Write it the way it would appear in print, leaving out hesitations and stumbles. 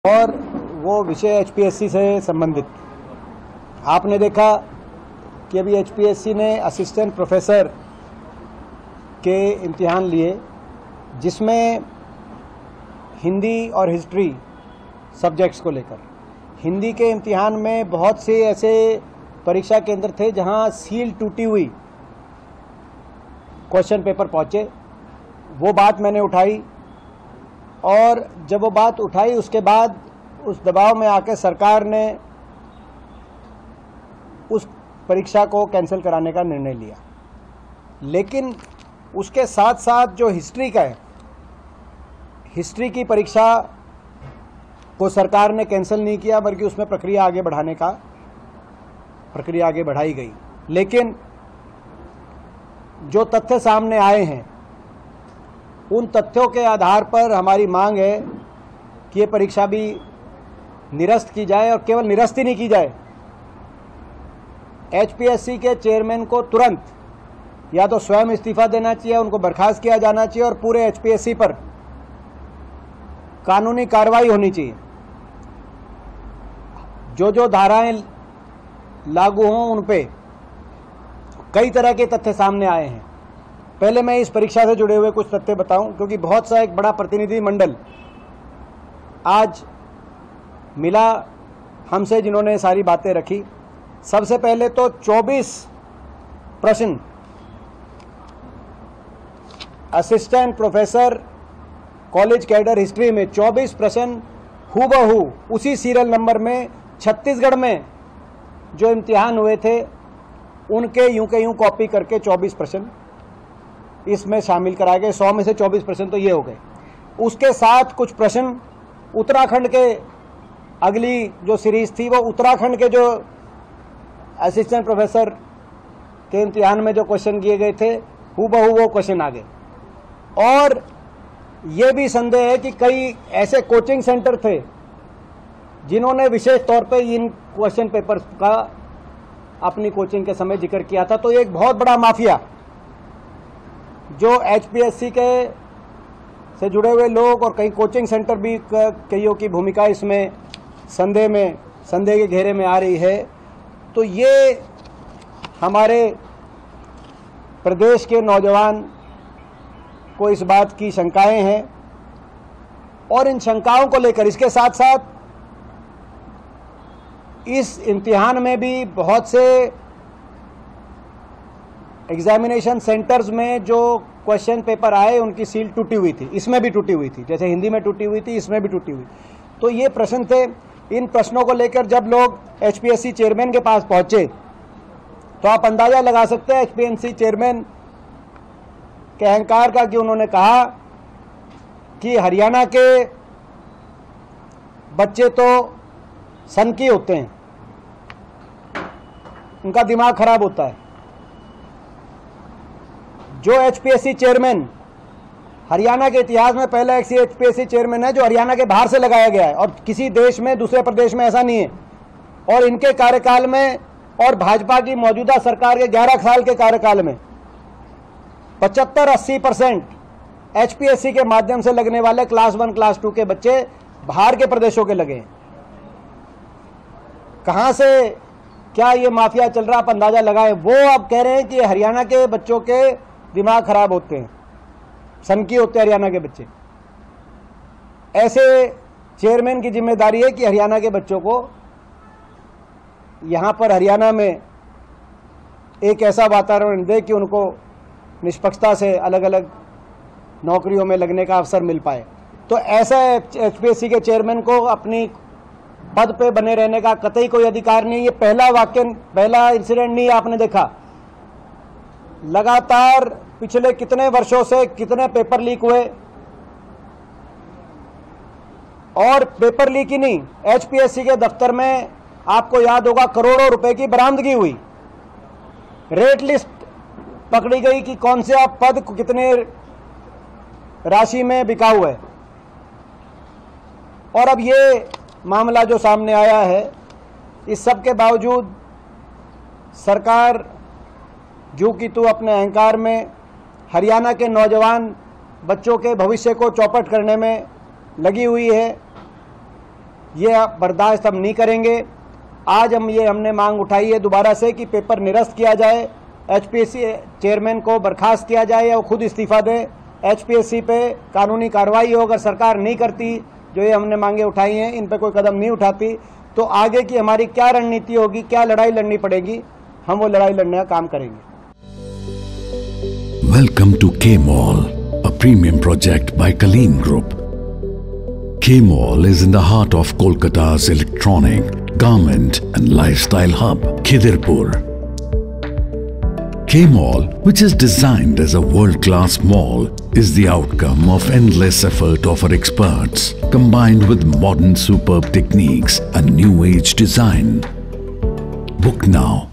और वो विषय एचपीएससी से संबंधित। आपने देखा कि अभी एचपीएससी ने असिस्टेंट प्रोफेसर के इम्तिहान लिए, जिसमें हिंदी और हिस्ट्री सब्जेक्ट्स को लेकर हिंदी के इम्तिहान में बहुत से ऐसे परीक्षा केंद्र थे जहां सील टूटी हुई क्वेश्चन पेपर पहुंचे। वो बात मैंने उठाई और जब वो बात उठाई उसके बाद उस दबाव में आकर सरकार ने उस परीक्षा को कैंसिल कराने का निर्णय लिया। लेकिन उसके साथ साथ जो हिस्ट्री का है, हिस्ट्री की परीक्षा को सरकार ने कैंसिल नहीं किया, बल्कि उसमें प्रक्रिया आगे बढ़ाई गई। लेकिन जो तथ्य सामने आए हैं, उन तथ्यों के आधार पर हमारी मांग है कि ये परीक्षा भी निरस्त की जाए, और केवल निरस्त ही नहीं की जाए, एचपीएससी के चेयरमैन को तुरंत या तो स्वयं इस्तीफा देना चाहिए, उनको बर्खास्त किया जाना चाहिए और पूरे एचपीएससी पर कानूनी कार्रवाई होनी चाहिए। जो धाराएं लागू हों उन पे कई तरह के तथ्य सामने आए हैं। पहले मैं इस परीक्षा से जुड़े हुए कुछ तथ्य बताऊं, क्योंकि बहुत सा एक बड़ा प्रतिनिधि मंडल आज मिला हमसे, जिन्होंने सारी बातें रखी। सबसे पहले तो 24 प्रश्न assistant professor college cadre history में 24 प्रश्न हूबहू उसी सीरियल नंबर में छत्तीसगढ़ में जो इम्तिहान हुए थे उनके यूं के यूं कॉपी करके 24 प्रश्न इसमें शामिल कराए गए। 100 में से 24 प्रश्न तो ये हो गए। उसके साथ कुछ प्रश्न उत्तराखंड के, अगली जो सीरीज थी वो उत्तराखंड के जो असिस्टेंट प्रोफेसर के इम्तिहान में जो क्वेश्चन किए गए थे हूबहू वो क्वेश्चन आ गए। और ये भी संदेह है कि कई ऐसे कोचिंग सेंटर थे जिन्होंने विशेष तौर पे इन क्वेश्चन पेपर्स का अपनी कोचिंग के समय जिक्र किया था। तो एक बहुत बड़ा माफिया जो एचपीएससी के से जुड़े हुए लोग और कई कोचिंग सेंटर भी कईयों की भूमिका इसमें संदेह के घेरे में आ रही है। तो ये हमारे प्रदेश के नौजवान को इस बात की शंकाएं हैं, और इन शंकाओं को लेकर इसके साथ साथ इस इम्तिहान में भी बहुत से एग्जामिनेशन सेंटर्स में जो क्वेश्चन पेपर आए उनकी सील टूटी हुई थी, इसमें भी टूटी हुई थी, जैसे हिंदी में टूटी हुई थी इसमें भी टूटी हुई। तो ये प्रश्न थे। इन प्रश्नों को लेकर जब लोग एचपीएससी चेयरमैन के पास पहुंचे तो आप अंदाजा लगा सकते हैं एचपीएससी चेयरमैन के अहंकार का, कि उन्होंने कहा कि हरियाणा के बच्चे तो सनकी होते हैं, उनका दिमाग खराब होता है। जो एचपीएससी चेयरमैन हरियाणा के इतिहास में पहला ऐसी एचपीएससी चेयरमैन है जो हरियाणा के बाहर से लगाया गया है, और किसी देश में, दूसरे प्रदेश में ऐसा नहीं है। और इनके कार्यकाल में और भाजपा की मौजूदा सरकार के 11 साल के कार्यकाल में 75-80% एचपीएससी के माध्यम से लगने वाले क्लास 1 क्लास 2 के बच्चे बाहर के प्रदेशों के लगे हैं। कहां से क्या ये माफिया चल रहा, आप अंदाजा लगाएं। वो अब कह रहे हैं कि हरियाणा के बच्चों के दिमाग खराब होते हैं, सनकी होते हैं हरियाणा के बच्चे। ऐसे चेयरमैन की जिम्मेदारी है कि हरियाणा के बच्चों को यहां पर हरियाणा में एक ऐसा वातावरण दे कि उनको निष्पक्षता से अलग अलग नौकरियों में लगने का अवसर मिल पाए। तो ऐसा एचपीएससी के चेयरमैन को अपनी पद पे बने रहने का कतई कोई अधिकार नहीं। ये पहला इंसिडेंट नहीं आपने देखा। लगातार पिछले कितने वर्षों से कितने पेपर लीक हुए, और पेपर लीक ही नहीं, एचपीएससी के दफ्तर में आपको याद होगा करोड़ों रुपए की बरामदगी हुई। रेट लिस्ट पकड़ी गई कि कौन से आप पद कितने राशि में बिका हुआ है। और अब ये मामला जो सामने आया है, इस सब के बावजूद सरकार जो कि तो अपने अहंकार में हरियाणा के नौजवान बच्चों के भविष्य को चौपट करने में लगी हुई है। ये बर्दाश्त हम नहीं करेंगे। आज हमने मांग उठाई है दोबारा से कि पेपर निरस्त किया जाए, एचपीएससी चेयरमैन को बर्खास्त किया जाए या वो खुद इस्तीफा दे, एचपीएससी पे कानूनी कार्रवाई हो। अगर सरकार नहीं करती, जो ये हमने मांगे उठाई हैं, इन पे कोई कदम नहीं उठाती, तो आगे की हमारी क्या रणनीति होगी, क्या लड़ाई लड़नी पड़ेगी, हम वो लड़ाई लड़ने का काम करेंगे। Welcome to K-Mall, a premium project by Kaleen Group. K-Mall is in the heart of Kolkata's electronic, garment and lifestyle hub, Khidirpur. K-Mall, which is designed as a world-class mall, is the outcome of endless effort of our experts, combined with modern superb techniques and new age design. Book now